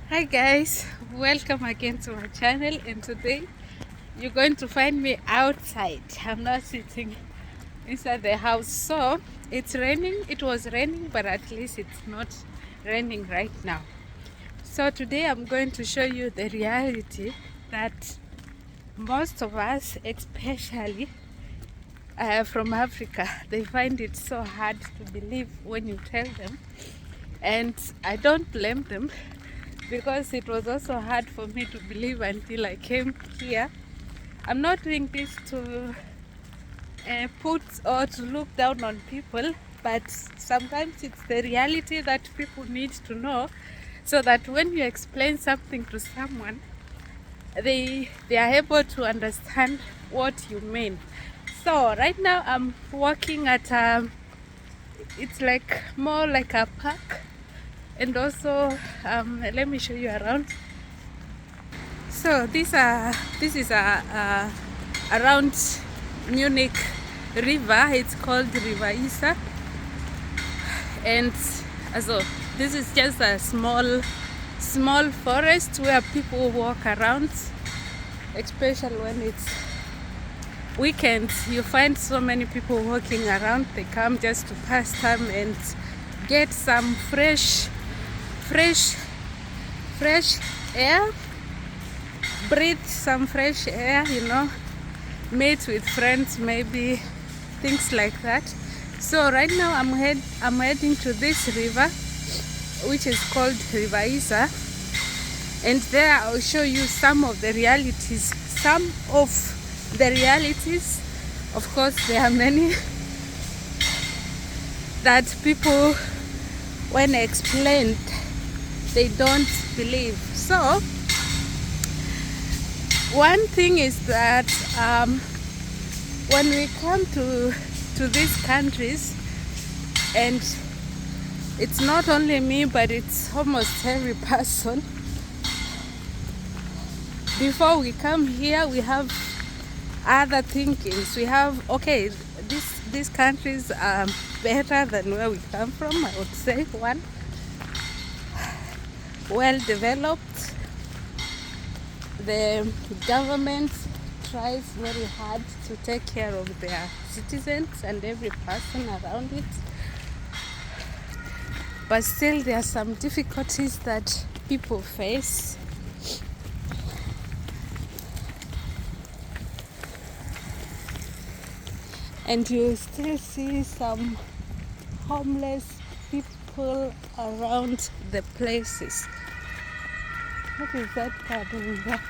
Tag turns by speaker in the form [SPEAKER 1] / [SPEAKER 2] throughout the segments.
[SPEAKER 1] Hi guys, welcome again to my channel, and today you're going to find me outside. I'm not sitting inside the house. So it's raining. It was raining, but at least it's not raining right now. So today I'm going to show you the reality that most of us, especially from Africa, they find it so hard to believe when you tell them. And I don't blame them, because it was also hard for me to believe until I came here. I'm not doing this to put or to look down on people, but sometimes it's the reality that people need to know, so that when you explain something to someone, they are able to understand what you mean. So right now I'm working at it's like more like a park, and also let me show you around. So this is around Munich river. It's called River Isar, and also this is just a small forest where people walk around, especially when it's weekends. You find so many people walking around. They come just to pass time and get some fresh air, breathe some fresh air, meet with friends, maybe things like that. So right now I'm heading to this river, which is called River Isar, and there I'll show you some of the realities. Of course there are many that people, when explained, they don't believe. So one thing is that when we come to these countries, and it's not only me, but it's almost every person, before we come here we have other thinkings. We have, okay, these countries are better than where we come from. I would say, one, well developed. The government tries very hard to take care of their citizens and every person around it, but still there are some difficulties that people face. And you still see some homeless people around the places. What is that car doing there?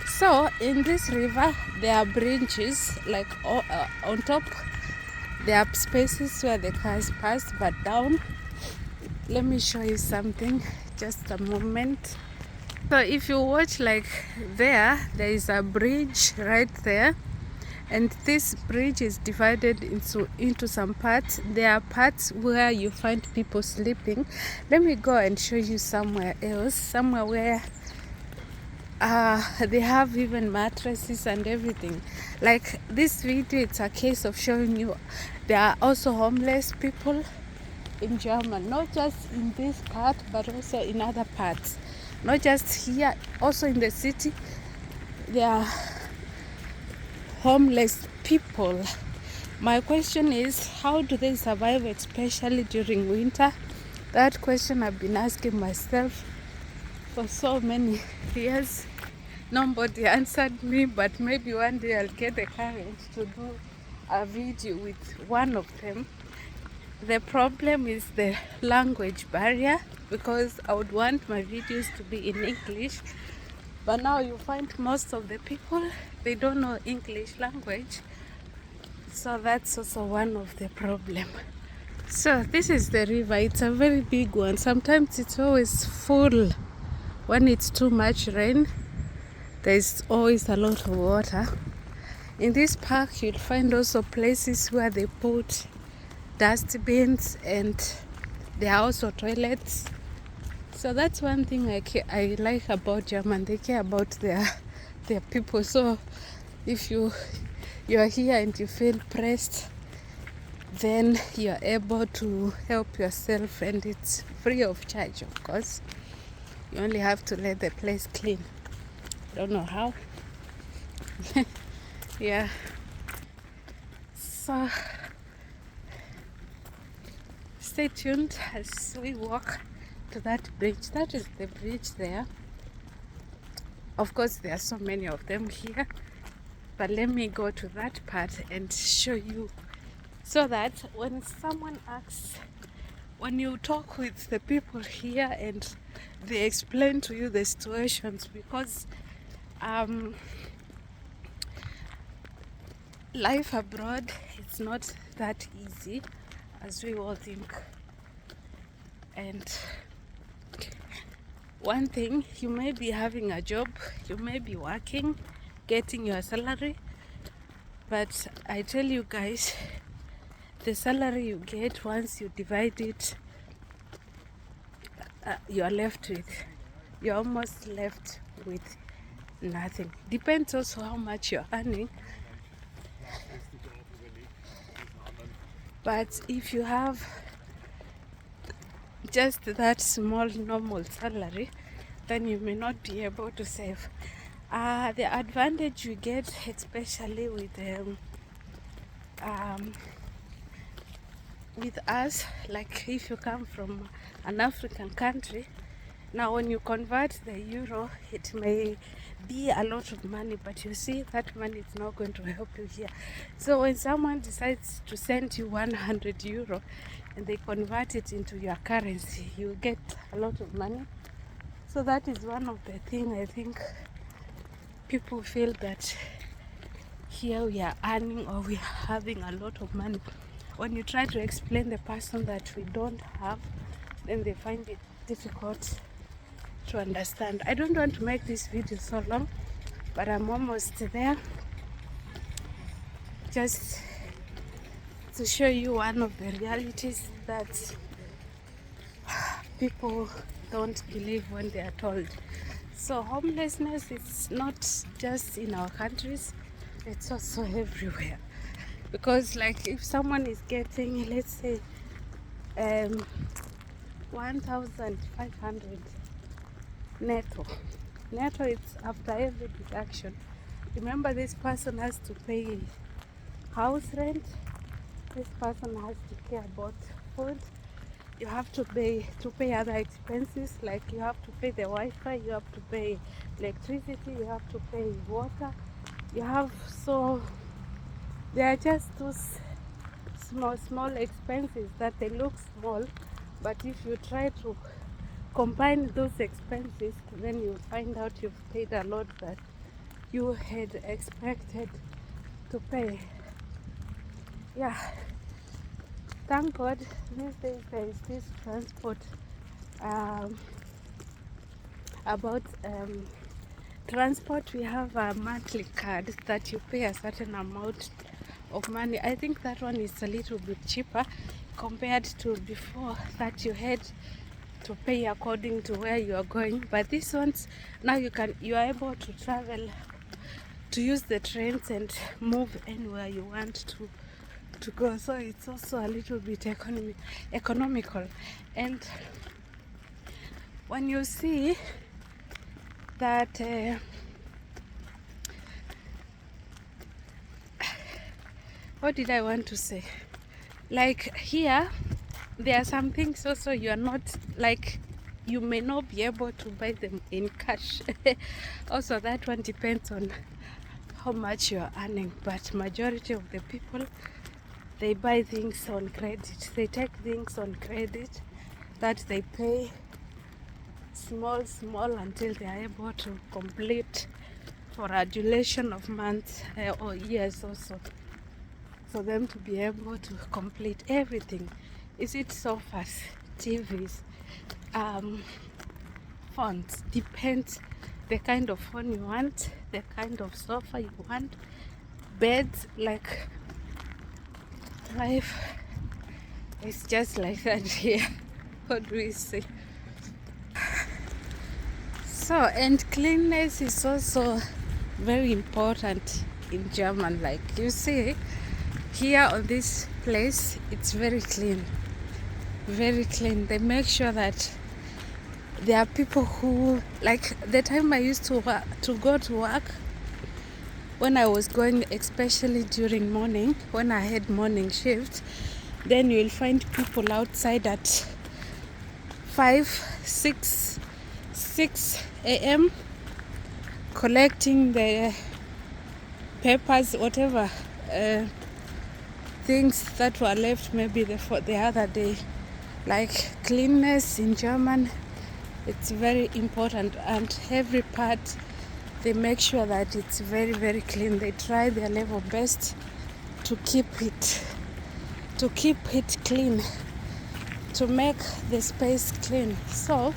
[SPEAKER 1] So in this river there are bridges, like on top there are spaces where the cars pass, but down, let me show you something, just a moment. So if you watch, like there is a bridge right there, and this bridge is divided into some parts. There are parts where you find people sleeping. Let me go and show you somewhere else, somewhere where they have even mattresses and everything. Like this video, it's a case of showing you there are also homeless people in Germany, not just in this part but also in other parts, not just here, also in the city there are homeless people. My question is, how do they survive, especially during winter? That question I've been asking myself for so many years. Nobody answered me, but maybe one day I'll get the courage to do a video with one of them. The problem is the language barrier, because I would want my videos to be in English, but now you find most of the people, they don't know English language, so that's also one of the problem. So this is the river. It's a very big one. Sometimes it's always full. When it's too much rain, there's always a lot of water. In this park you'll find also places where they put dustbins, and there are also toilets. So that's one thing I like about German. They care about their people. So if you are here and you feel pressed, then you're able to help yourself, and it's free of charge, of course. You only have to let the place clean. Don't know how. Yeah. So stay tuned as we walk to that bridge. That is the bridge there. Of course, there are so many of them here, but let me go to that part and show you, so that when someone asks, when you talk with the people here and they explain to you the situations, because life abroad is not that easy as we all think. And one thing, you may be having a job, you may be working, getting your salary, but I tell you guys, the salary you get, once you divide it, you're almost left with nothing. Depends also how much you're earning. But if you have just that small normal salary, then you may not be able to save. The advantage you get, especially with us, like if you come from an African country, now when you convert the euro, it may be a lot of money, but you see that money is not going to help you here. So when someone decides to send you 100 euro and they convert it into your currency, you get a lot of money. So that is one of the things I think people feel that here we are earning or we are having a lot of money. When you try to explain the person that we don't have, then they find it difficult to understand. I don't want to make this video so long, but I'm almost there. Just to show you one of the realities that people don't believe when they are told. So homelessness is not just in our countries, it's also everywhere. Because like if someone is getting, let's say, 1,500 netto, it's after every deduction. Remember, this person has to pay house rent, this person has to care about food, you have to pay other expenses, like you have to pay the Wi-Fi, you have to pay electricity, you have to pay water, so there are just those small expenses that they look small, but if you try to combine those expenses, then you find out you've paid a lot that you had expected to pay. Yeah, thank God these days there is this transport transport. We have a monthly card that you pay a certain amount of money. I think that one is a little bit cheaper compared to before, that you had to pay according to where you are going. But these ones, now you are able to travel, to use the trains and move anywhere you want to go. So it's also a little bit economical. And when you see that what did I want to say? Like here, there are some things also you are not, like, you may not be able to buy them in cash. Also, that one depends on how much you are earning. But majority of the people, they buy things on credit. They take things on credit that they pay small until they are able to complete for a duration of months or years also, for them to be able to complete everything. Is it sofas, TVs, phones? Depends the kind of phone you want, the kind of sofa you want, beds. Like, life is just like that here. What do we say? So, and cleanliness is also very important in German. Like you see here on this place, it's very clean, very clean. They make sure that there are people who, like the time I used to go to work, when I was going, especially during morning, when I had morning shift, then you'll find people outside at 5, 6 a.m. collecting the papers, whatever things that were left maybe for the other day. Like cleanliness in German, it's very important, and every part they make sure that it's very, very clean. They try their level best to keep it clean, to make the space clean. So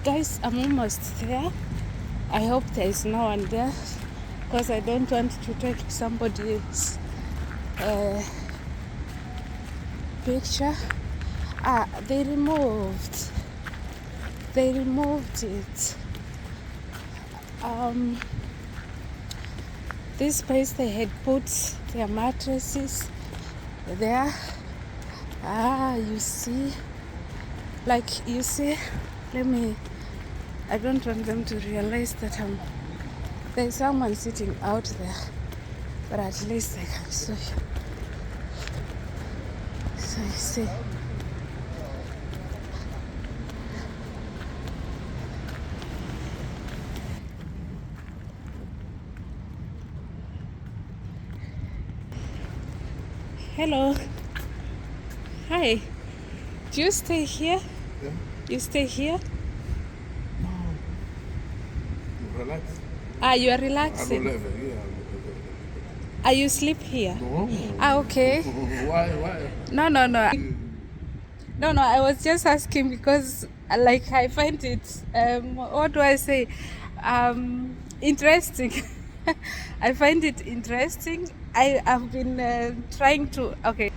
[SPEAKER 1] guys, I'm almost there. I hope there is no one there, because I don't want to take somebody's picture. They removed it. This place they had put their mattresses there. You see, I don't want them to realize that there's someone sitting out there, but at least I can show you. So you see, hello, hi, do you stay here?
[SPEAKER 2] Yeah.
[SPEAKER 1] You stay here?
[SPEAKER 2] No. Relax.
[SPEAKER 1] You are
[SPEAKER 2] I don't
[SPEAKER 1] relaxing?
[SPEAKER 2] live here.
[SPEAKER 1] You sleep here?
[SPEAKER 2] No.
[SPEAKER 1] Okay.
[SPEAKER 2] Why?
[SPEAKER 1] No. No, I was just asking because like I find it what do I say? Interesting. I find it interesting. I have been trying to, okay.